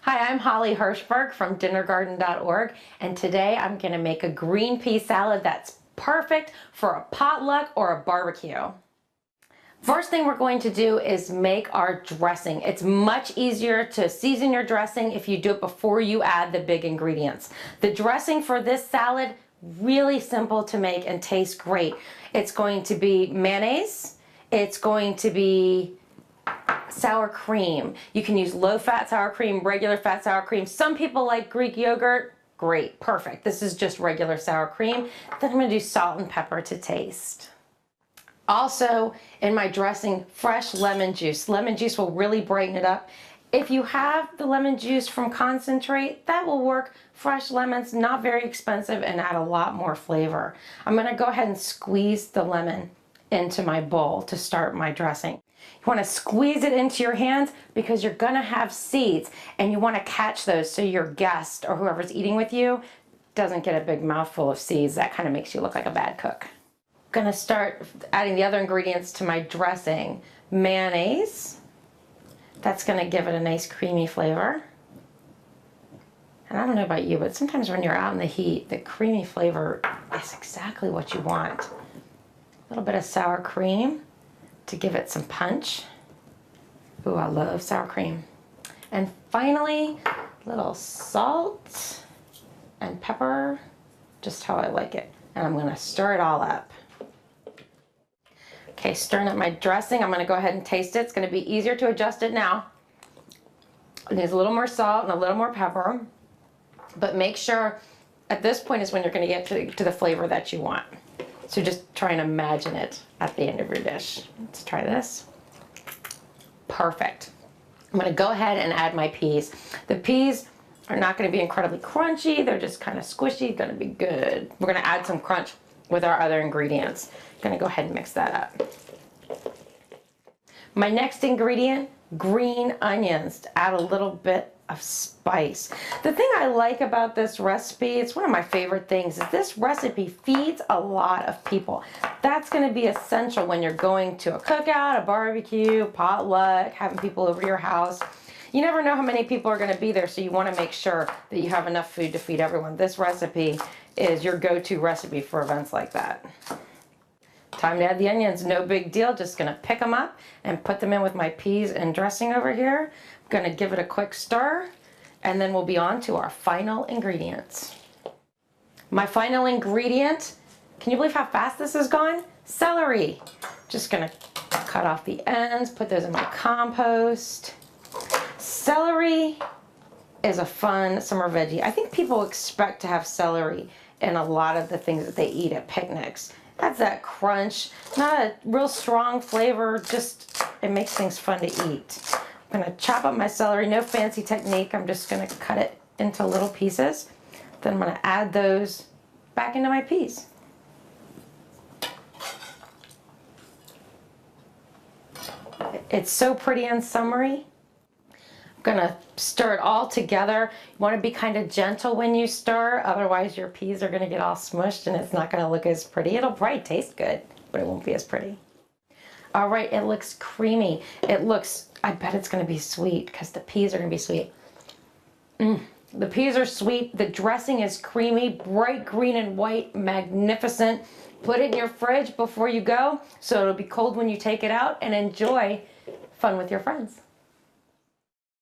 Hi, I'm Holly Hirschberg from dinnergarden.org, and today I'm going to make a green pea salad that's perfect for a potluck or a barbecue. First thing we're going to do is make our dressing. It's much easier to season your dressing if you do it before you add the big ingredients. The dressing for this salad, really simple to make and tastes great. It's going to be mayonnaise, it's going to be sour cream. You can use low-fat sour cream, regular fat sour cream. Some people like Greek yogurt. Great, perfect. This is just regular sour cream. Then I'm going to do salt and pepper to taste. Also, in my dressing, fresh lemon juice. Lemon juice will really brighten it up. If you have the lemon juice from concentrate, that will work. Fresh lemons, not very expensive, and add a lot more flavor. I'm going to go ahead and squeeze the lemon into my bowl to start my dressing. You want to squeeze it into your hands because you're going to have seeds, and you want to catch those so your guest or whoever's eating with you doesn't get a big mouthful of seeds. That kind of makes you look like a bad cook. I'm going to start adding the other ingredients to my dressing. Mayonnaise. That's going to give it a nice creamy flavor. And I don't know about you, but sometimes when you're out in the heat, the creamy flavor is exactly what you want. A little bit of sour cream to give it some punch. Ooh, I love sour cream. And finally, a little salt and pepper, just how I like it. And I'm gonna stir it all up. Okay, stirring up my dressing. I'm gonna go ahead and taste it. It's gonna be easier to adjust it now. It needs a little more salt and a little more pepper, but make sure at this point is when you're gonna get to the flavor that you want. So just try and imagine it at the end of your dish. Let's try this. Perfect. I'm gonna go ahead and add my peas. The peas are not gonna be incredibly crunchy. They're just kind of squishy, gonna be good. We're gonna add some crunch with our other ingredients. Gonna go ahead and mix that up. My next ingredient, green onions, to add a little bit of spice. The thing I like about this recipe, it's one of my favorite things, is this recipe feeds a lot of people. That's going to be essential when you're going to a cookout, a barbecue, potluck, having people over to your house. You never know how many people are going to be there, so you want to make sure that you have enough food to feed everyone. This recipe is your go-to recipe for events like that. Time to add the onions, no big deal. Just gonna pick them up and put them in with my peas and dressing over here. I'm gonna give it a quick stir, and then we'll be on to our final ingredients. My final ingredient, can you believe how fast this has gone? Celery. Just gonna cut off the ends, put those in my compost. Celery is a fun summer veggie. I think people expect to have celery in a lot of the things that they eat at picnics. That's that crunch, not a real strong flavor, just it makes things fun to eat. I'm gonna chop up my celery, no fancy technique. I'm just gonna cut it into little pieces. Then I'm gonna add those back into my peas. It's so pretty and summery. I'm gonna stir it all together. You want to be kind of gentle when you stir, otherwise your peas are gonna get all smushed and it's not gonna look as pretty. It'll probably taste good, but it won't be as pretty. All right, it looks creamy. It looks, I bet it's gonna be sweet because the peas are gonna be sweet. The peas are sweet, the dressing is creamy, bright green and white, magnificent. Put it in your fridge before you go, so it'll be cold when you take it out, and enjoy fun with your friends.